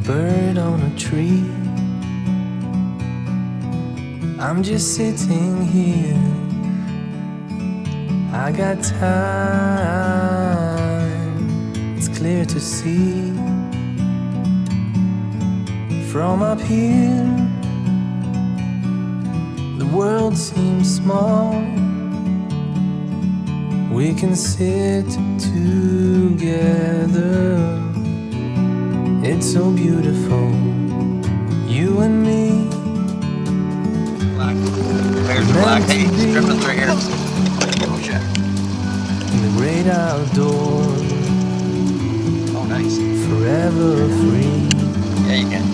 bird on a tree. I'm just sitting here. I got time, it's clear to see. From up here, the world seems small. We can sit together. It's so beautiful, you and me. Black. There's the black haze dripping through here. In the great outdoors. Oh, nice. Forever free. Yeah, you can.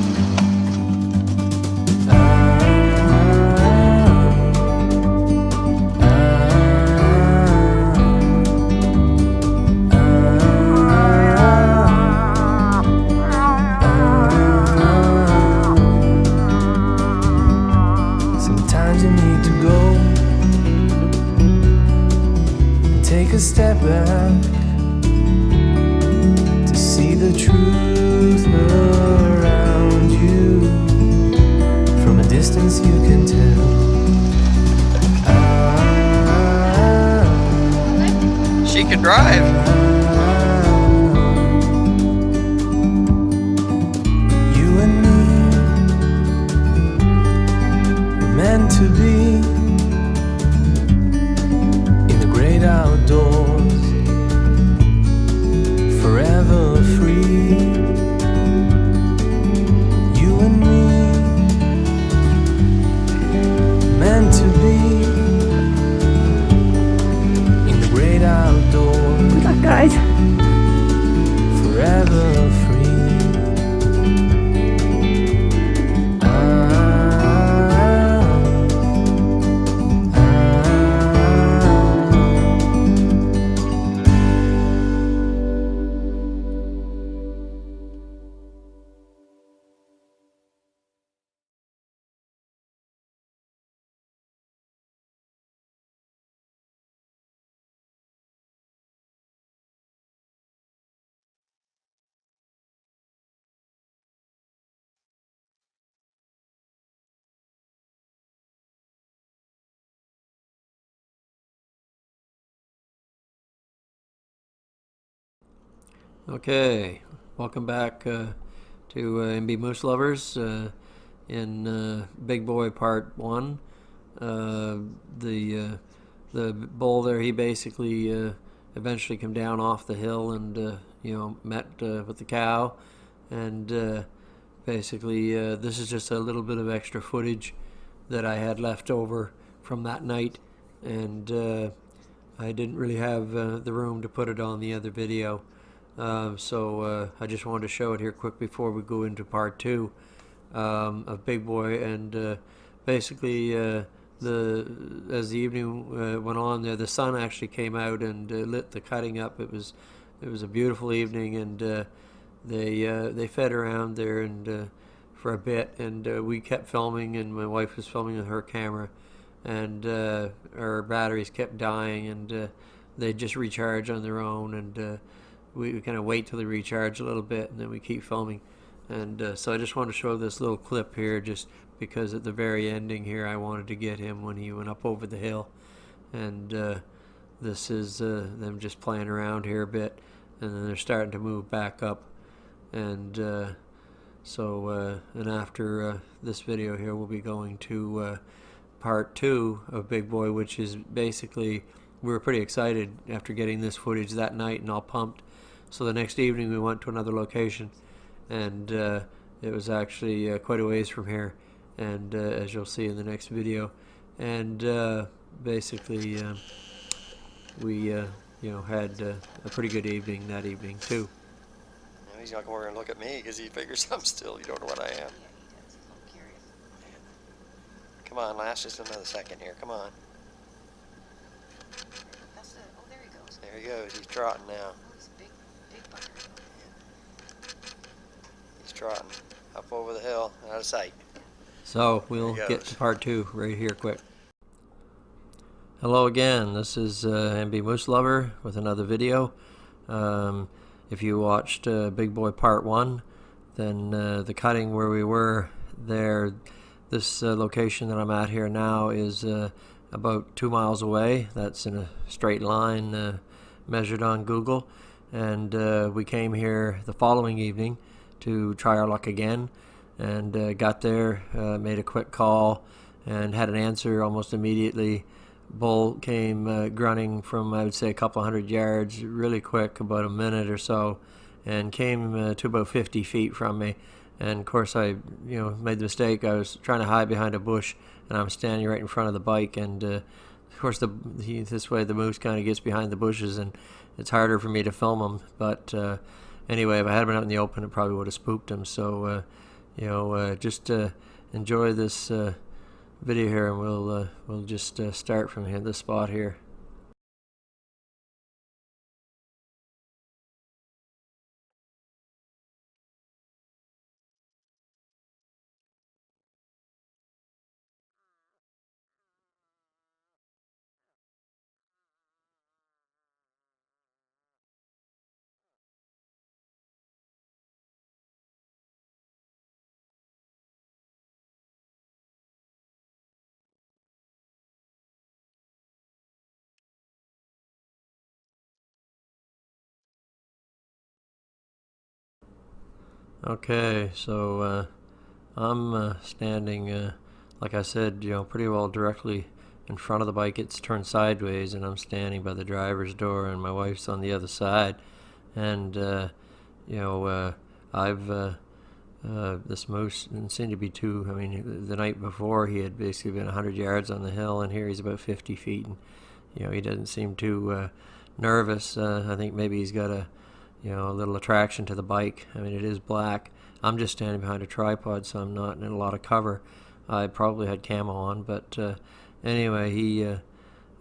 Sometimes you need to go and take a step back to see the truth around you. From a distance you can tell. She can drive. You and me were meant to be in the great outdoors, forever free. You and me meant to be in the great outdoors. Good luck, guys. Forever free. Okay, welcome back to NBMooselovers in Big Boy Part 1. The bull there, he basically eventually came down off the hill and met with the cow, and basically this is just a little bit of extra footage that I had left over from that night, and I didn't really have the room to put it on the other video. So I just wanted to show it here quick before we go into part 2 of Big Boy. And basically as the evening went on there, the sun actually came out and lit the cutting up. It was a beautiful evening, and they fed around there and for a bit, and we kept filming, and my wife was filming with her camera, and our batteries kept dying, and they just recharge on their own, and we kind of wait till they recharge a little bit, and then we keep filming. And so I just want to show this little clip here, just because at the very ending here I wanted to get him when he went up over the hill. And this is them just playing around here a bit, and then they're starting to move back up. And and after this video here, we'll be going to part 2 of Big Boy, which is basically, we were pretty excited after getting this footage that night and all pumped. So the next evening we went to another location, and it was actually quite a ways from here, and as you'll see in the next video. And basically we had a pretty good evening that evening too. Now he's not going to come over and look at me because he figures I'm still, you don't know what I am. Come on, last just another second here. Come on. That's it. Oh, there he goes. There he goes. He's trotting now. Oh, he's a big bugger. He's trotting up over the hill, out of sight. So we'll get to part 2 right here quick. Hello again, this is NBMooselover with another video. If you watched Big Boy Part 1, then the cutting where we were there, this location that I'm at here now is about 2 miles away. That's in a straight line measured on Google. And we came here the following evening to try our luck again, and got there, made a quick call, and had an answer almost immediately. Bull came grunting from, I would say, a couple hundred yards, really quick, about a minute or so, and came to about 50 feet from me. And of course, I made the mistake. I was trying to hide behind a bush, and I'm standing right in front of the bike. And of course, this way the moose kind of gets behind the bushes, and it's harder for me to film him. But anyway, if I had been out in the open, it probably would have spooked him. So just enjoy this video here, and we'll just start from here, this spot here. Okay, so I'm standing, like I said, pretty well directly in front of the bike. It's turned sideways, and I'm standing by the driver's door, and my wife's on the other side. And I've this moose didn't seem to be too. I mean, the night before he had basically been 100 yards on the hill, and here he's about 50 feet, and he doesn't seem too nervous. I think maybe he's got a little attraction to the bike. I mean, it is black. I'm just standing behind a tripod, so I'm not in a lot of cover. I probably had camo on, but anyway, he,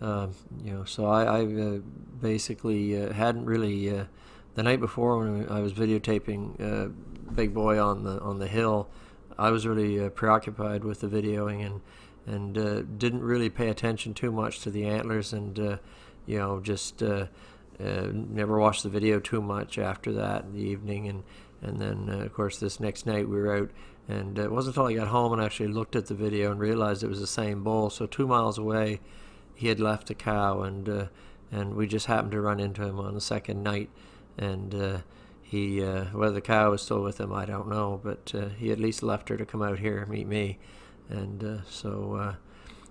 so I basically hadn't really, the night before when I was videotaping Big Boy on the hill, I was really preoccupied with the videoing, and didn't really pay attention too much to the antlers, and just never watched the video too much after that in the evening. And then of course this next night we were out, and it wasn't until I got home and actually looked at the video and realized it was the same bull. So 2 miles away he had left a cow, and we just happened to run into him on the second night. And he whether the cow was still with him, I don't know, but he at least left her to come out here and meet me. And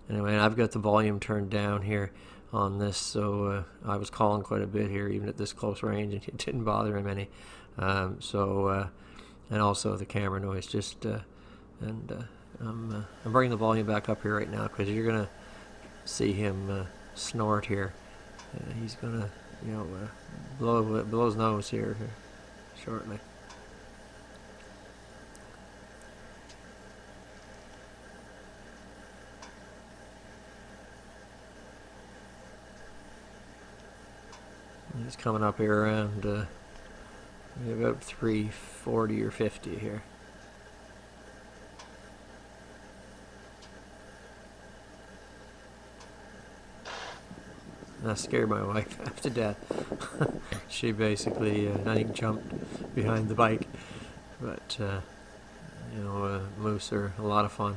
anyway, I've got the volume turned down here on this, so I was calling quite a bit here, even at this close range, and it didn't bother him any. And also the camera noise, I'm bringing the volume back up here right now, because you're gonna see him snort here. He's gonna blow his nose here shortly. He's coming up here around about 340 or 50 here. That scared my wife half to death. She basically, I think, jumped behind the bike. But, moose are a lot of fun.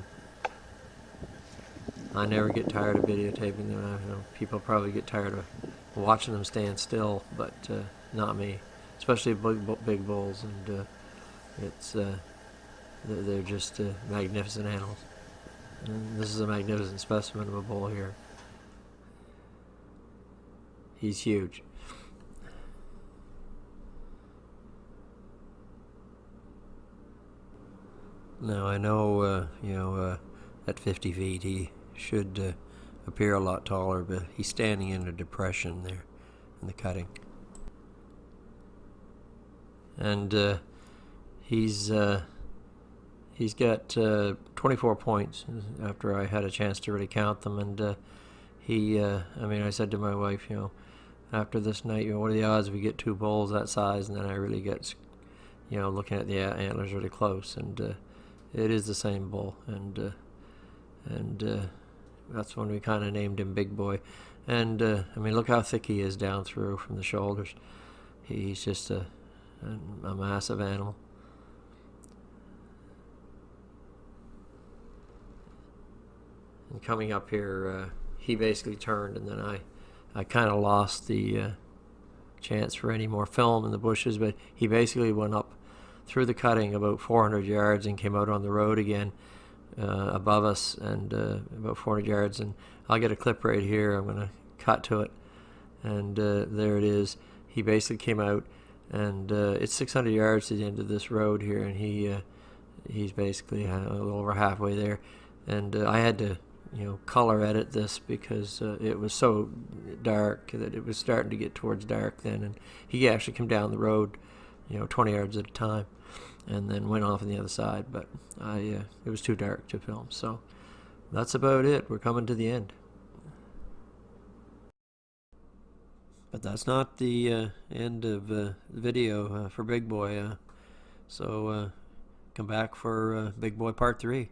I never get tired of videotaping them. People probably get tired of watching them stand still, but not me. Especially big bulls, and they're just magnificent animals. And this is a magnificent specimen of a bull here. He's huge. Now I know, at 50 feet he should appear a lot taller, but he's standing in a depression there in the cutting. And he's got 24 points after I had a chance to really count them. And I said to my wife, after this night, what are the odds we get two bulls that size? And then I really get, looking at the antlers really close, and it is the same bull. And that's when we kind of named him Big Boy. And look how thick he is down through from the shoulders. He's just a massive animal. And coming up here, he basically turned, and then I kind of lost the chance for any more film in the bushes, but he basically went up through the cutting about 400 yards and came out on the road again above us, and about 400 yards, and I'll get a clip right here. I'm going to cut to it, and there it is. He basically came out, and it's 600 yards to the end of this road here, and he's basically a little over halfway there, and I had to color edit this because it was so dark that it was starting to get towards dark then, and he actually came down the road 20 yards at a time and then went off on the other side, but it was too dark to film. So that's about it. We're coming to the end, but that's not the end of the video for Big Boy, so come back for Big Boy Part 3.